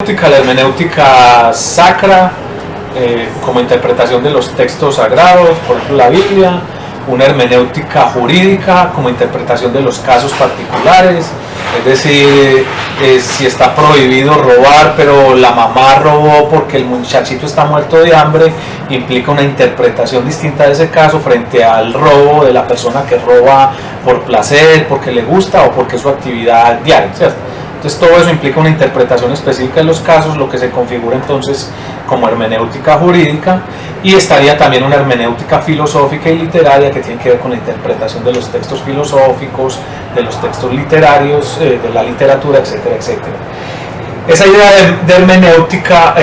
La hermenéutica sacra, como interpretación de los textos sagrados, por ejemplo la Biblia; una hermenéutica jurídica, como interpretación de los casos particulares, es decir, si está prohibido robar, pero la mamá robó porque el muchachito está muerto de hambre, implica una interpretación distinta de ese caso frente al robo de la persona que roba por placer, porque le gusta o porque es su actividad diaria, ¿cierto? Entonces todo eso implica una interpretación específica de los casos, lo que se configura entonces como hermenéutica jurídica. Y estaría también una hermenéutica filosófica y literaria, que tiene que ver con la interpretación de los textos filosóficos, de los textos literarios, de la literatura, etcétera, etcétera. Esa idea de hermenéutica,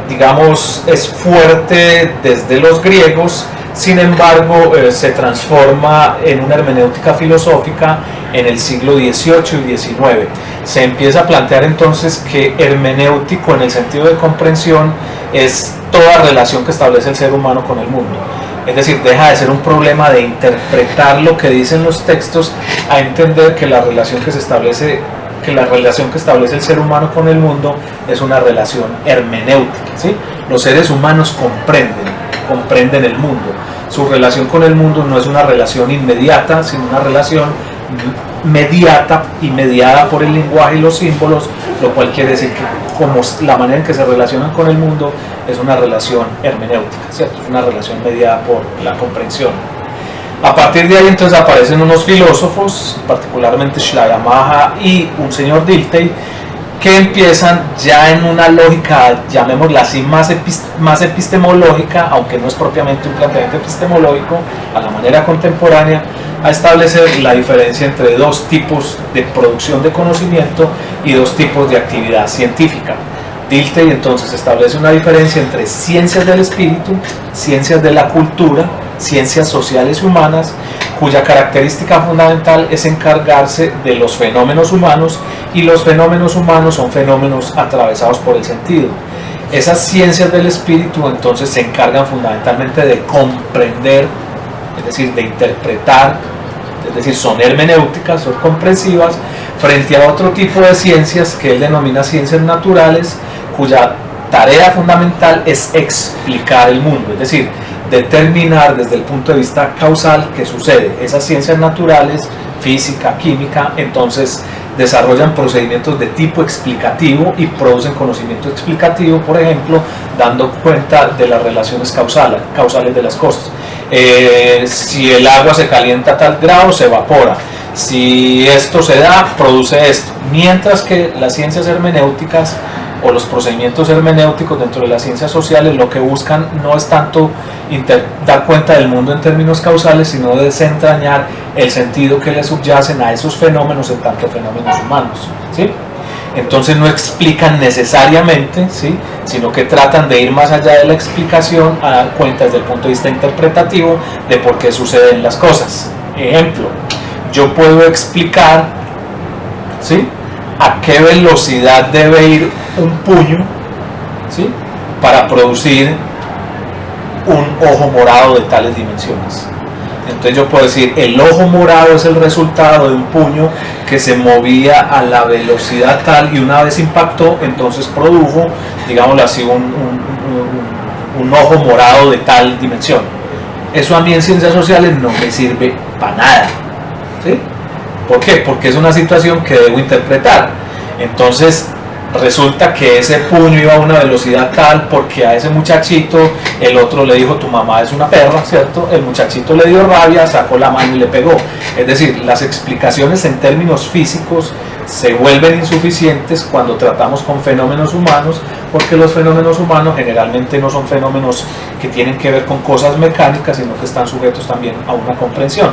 digamos, es fuerte desde los griegos. Sin embargo, se transforma en una hermenéutica filosófica en el siglo XVIII y XIX. Se empieza a plantear entonces que hermenéutico, en el sentido de comprensión, es toda relación que establece el ser humano con el mundo. Es decir, deja de ser un problema de interpretar lo que dicen los textos a entender que la relación que establece el ser humano con el mundo es una relación hermenéutica, ¿sí? Los seres humanos comprenden el mundo. Su relación con el mundo no es una relación inmediata, sino una relación mediata y mediada por el lenguaje y los símbolos, lo cual quiere decir que como la manera en que se relacionan con el mundo es una relación hermenéutica, ¿cierto? Es una relación mediada por la comprensión. A partir de ahí entonces aparecen unos filósofos, particularmente Schleiermacher y un señor Dilthey, que empiezan ya en una lógica, llamémosla así, más epistemológica, aunque no es propiamente un planteamiento epistemológico, a la manera contemporánea, a establecer la diferencia entre dos tipos de producción de conocimiento y dos tipos de actividad científica. Dilthey entonces establece una diferencia entre ciencias del espíritu, ciencias de la cultura, ciencias sociales y humanas, cuya característica fundamental es encargarse de los fenómenos humanos, y los fenómenos humanos son fenómenos atravesados por el sentido. Esas ciencias del espíritu entonces se encargan fundamentalmente de comprender, es decir, de interpretar, es decir, son hermenéuticas, son comprensivas, frente a otro tipo de ciencias que él denomina ciencias naturales, cuya tarea fundamental es explicar el mundo, es decir, determinar desde el punto de vista causal qué sucede. Esas ciencias naturales, física, química, entonces desarrollan procedimientos de tipo explicativo y producen conocimiento explicativo, por ejemplo, dando cuenta de las relaciones causales de las cosas. Si el agua se calienta a tal grado, se evapora. Si esto se da, produce esto. Mientras que las ciencias hermenéuticas o los procedimientos hermenéuticos dentro de las ciencias sociales lo que buscan no es tanto dar cuenta del mundo en términos causales, sino desentrañar el sentido que le subyacen a esos fenómenos en tanto fenómenos humanos, ¿sí? Entonces no explican necesariamente, ¿sí?, sino que tratan de ir más allá de la explicación a dar cuenta desde el punto de vista interpretativo de por qué suceden las cosas. Ejemplo, yo puedo explicar, ¿sí?, a qué velocidad debe ir un puño, ¿sí?, para producir un ojo morado de tales dimensiones. Entonces yo puedo decir, el ojo morado es el resultado de un puño que se movía a la velocidad tal, y una vez impactó, entonces produjo, digámoslo así, un ojo morado de tal dimensión. Eso a mí en ciencias sociales no me sirve para nada, ¿sí? ¿Por qué? Porque es una situación que debo interpretar. Entonces resulta que ese puño iba a una velocidad tal porque a ese muchachito el otro le dijo: tu mamá es una perra, ¿cierto? El muchachito le dio rabia, sacó la mano y le pegó. Es decir, las explicaciones en términos físicos se vuelven insuficientes cuando tratamos con fenómenos humanos, porque los fenómenos humanos generalmente no son fenómenos que tienen que ver con cosas mecánicas, sino que están sujetos también a una comprensión.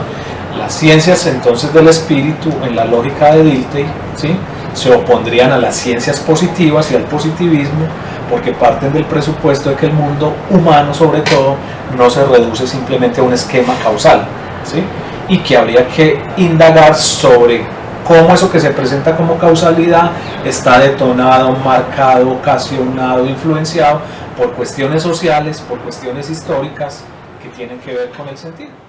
Las ciencias entonces del espíritu, en la lógica de Dilthey, ¿sí?, se opondrían a las ciencias positivas y al positivismo, porque parten del presupuesto de que el mundo humano, sobre todo, no se reduce simplemente a un esquema causal, ¿sí?, y que habría que indagar sobre cómo eso que se presenta como causalidad está detonado, marcado, ocasionado, influenciado por cuestiones sociales, por cuestiones históricas que tienen que ver con el sentido.